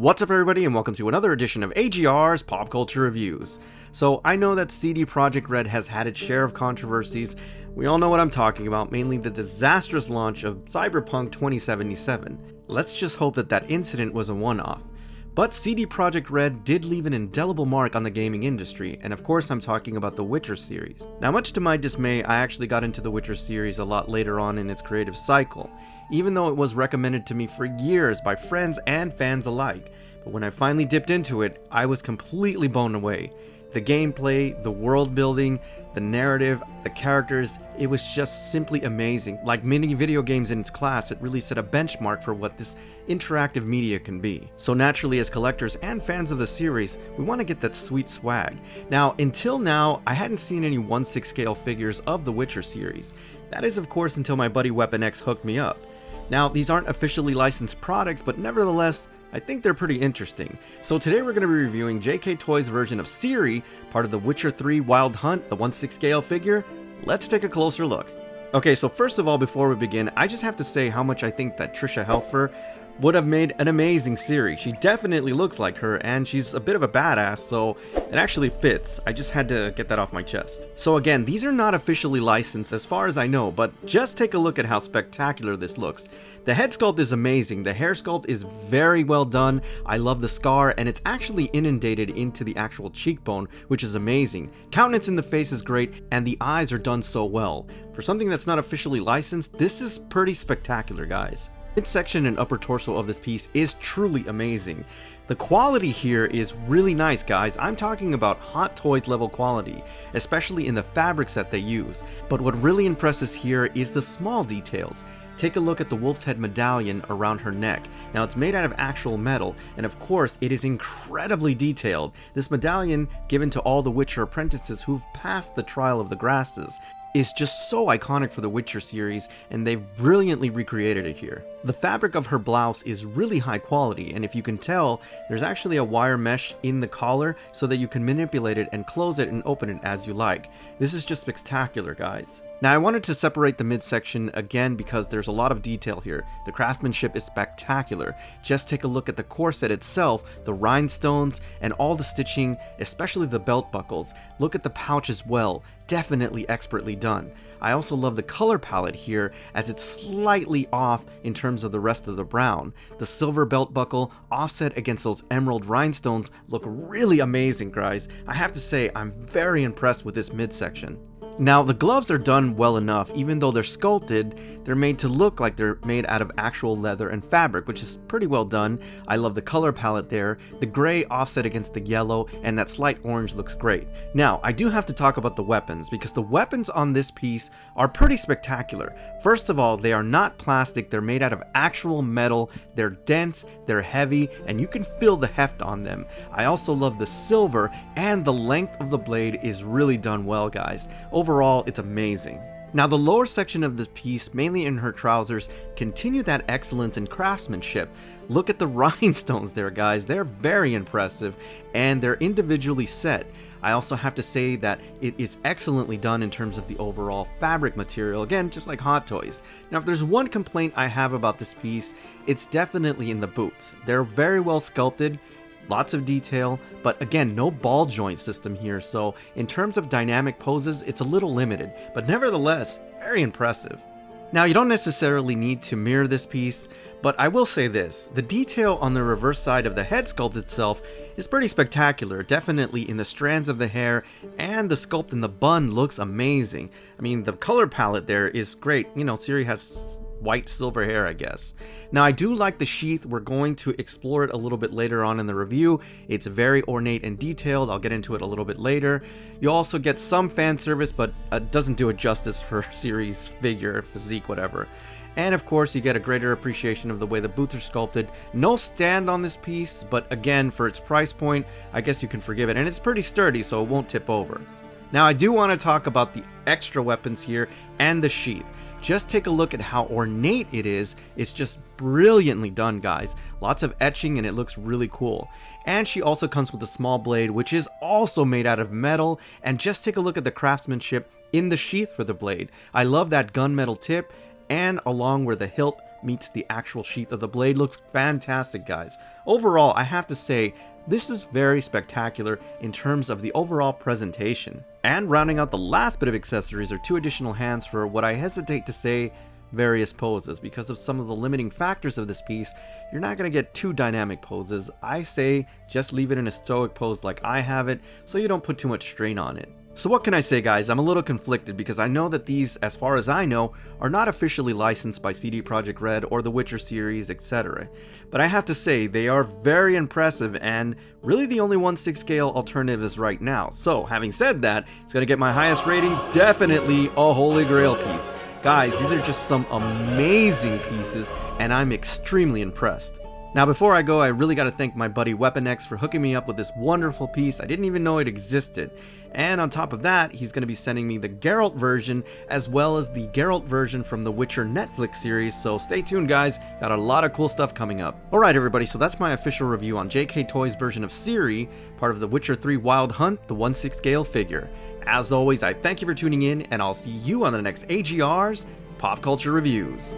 What's up everybody and welcome to another edition of AGR's Pop Culture Reviews. So I know that CD Projekt Red has had its share of controversies. We all know what I'm talking about, mainly the disastrous launch of Cyberpunk 2077. Let's just hope that that incident was a one-off. But CD Projekt Red did leave an indelible mark on the gaming industry, and of course I'm talking about the Witcher series. Now much to my dismay, I actually got into the Witcher series a lot later on in its creative cycle, even though it was recommended to me for years by friends and fans alike. But when I finally dipped into it, I was completely blown away. The gameplay, the world building, the narrative, the characters, it was just simply amazing. Like many video games in its class, it really set a benchmark for what this interactive media can be. So naturally, as collectors and fans of the series, we want to get that sweet swag. Now, until now, I hadn't seen any 1/6 scale figures of the Witcher series. That is of course until my buddy Weapon X hooked me up. Now, these aren't officially licensed products, but nevertheless, I think they're pretty interesting. So today we're going to be reviewing JK Toys' version of Ciri, part of the Witcher 3 Wild Hunt, the 1/6 scale figure. Let's take a closer look. Okay, so first of all, before we begin, I just have to say how much I think that Trisha Helfer would have made an amazing Ciri. She definitely looks like her, and she's a bit of a badass, so it actually fits. I just had to get that off my chest. So again, these are not officially licensed as far as I know, but just take a look at how spectacular this looks. The head sculpt is amazing, the hair sculpt is very well done, I love the scar, and it's actually inundated into the actual cheekbone, which is amazing. Countenance in the face is great, and the eyes are done so well. For something that's not officially licensed, this is pretty spectacular, guys. Midsection and upper torso of this piece is truly amazing. The quality here is really nice, guys. I'm talking about Hot Toys level quality, especially in the fabrics that they use. But what really impresses here is the small details. Take a look at the wolf's head medallion around her neck. Now it's made out of actual metal, and of course it is incredibly detailed. This medallion, given to all the Witcher apprentices who've passed the trial of the grasses, is just so iconic for the Witcher series, and they've brilliantly recreated it here. The fabric of her blouse is really high quality, and if you can tell, there's actually a wire mesh in the collar so that you can manipulate it and close it and open it as you like. This is just spectacular, guys. Now I wanted to separate the midsection again because there's a lot of detail here. The craftsmanship is spectacular. Just take a look at the corset itself, the rhinestones, and all the stitching, especially the belt buckles. Look at the pouch as well. Definitely expertly done. I also love the color palette here as it's slightly off in terms of the rest of the brown. The silver belt buckle offset against those emerald rhinestones look really amazing, guys. I have to say I'm very impressed with this midsection. Now the gloves are done well enough. Even though they're sculpted, they're made to look like they're made out of actual leather and fabric, which is pretty well done. I love the color palette there. The gray offset against the yellow and that slight orange looks great. Now I do have to talk about the weapons because the weapons on this piece are pretty spectacular. First of all, they are not plastic, they're made out of actual metal, they're dense, they're heavy, and you can feel the heft on them. I also love the silver, and the length of the blade is really done well, guys. Overall, it's amazing. Now the lower section of this piece, mainly in her trousers, continue that excellence in craftsmanship. Look at the rhinestones there, guys. They're very impressive, and they're individually set. I also have to say that it is excellently done in terms of the overall fabric material, again, just like Hot Toys. Now if there's one complaint I have about this piece, it's definitely in the boots. They're very well sculpted, lots of detail, but again, no ball joint system here, so in terms of dynamic poses, it's a little limited, but nevertheless, very impressive. Now, you don't necessarily need to mirror this piece, but I will say this, the detail on the reverse side of the head sculpt itself is pretty spectacular, definitely in the strands of the hair, and the sculpt in the bun looks amazing. I mean, the color palette there is great. You know, Ciri has white silver hair, I guess. Now I do like the sheath. We're going to explore it a little bit later on in the review. It's very ornate and detailed. I'll get into it a little bit later. You also get some fan service, but it doesn't do it justice for Ciri's figure, physique, whatever. And of course you get a greater appreciation of the way the boots are sculpted. No stand on this piece, but again, for its price point, I guess you can forgive it, and it's pretty sturdy, so it won't tip over. Now I do want to talk about the extra weapons here and the sheath. Just take a look at how ornate it is. It's just brilliantly done, guys. Lots of etching and it looks really cool. And she also comes with a small blade, which is also made out of metal. And just take a look at the craftsmanship in the sheath for the blade. I love that gunmetal tip, and along where the hilt meets the actual sheath of the blade looks fantastic, guys. Overall, I have to say, this is very spectacular in terms of the overall presentation. And rounding out the last bit of accessories are 2 additional hands for what I hesitate to say various poses. Because of some of the limiting factors of this piece, you're not going to get 2 dynamic poses. I say just leave it in a stoic pose like I have it, so you don't put too much strain on it. So what can I say, guys? I'm a little conflicted because I know that these, as far as I know, are not officially licensed by CD Projekt Red or the Witcher series, etc. But I have to say, they are very impressive and really the only 1/6 scale alternative is right now. So having said that, it's going to get my highest rating, definitely a Holy Grail piece. Guys, these are just some amazing pieces and I'm extremely impressed. Now before I go, I really gotta thank my buddy WeaponX for hooking me up with this wonderful piece. I didn't even know it existed. And on top of that, he's gonna be sending me the Geralt version as well as the Geralt version from the Witcher Netflix series, so stay tuned guys, got a lot of cool stuff coming up. Alright everybody, so that's my official review on JK Toys' version of Ciri, part of the Witcher 3 Wild Hunt, the 1/6 scale figure. As always, I thank you for tuning in, and I'll see you on the next AGR's Pop Culture Reviews.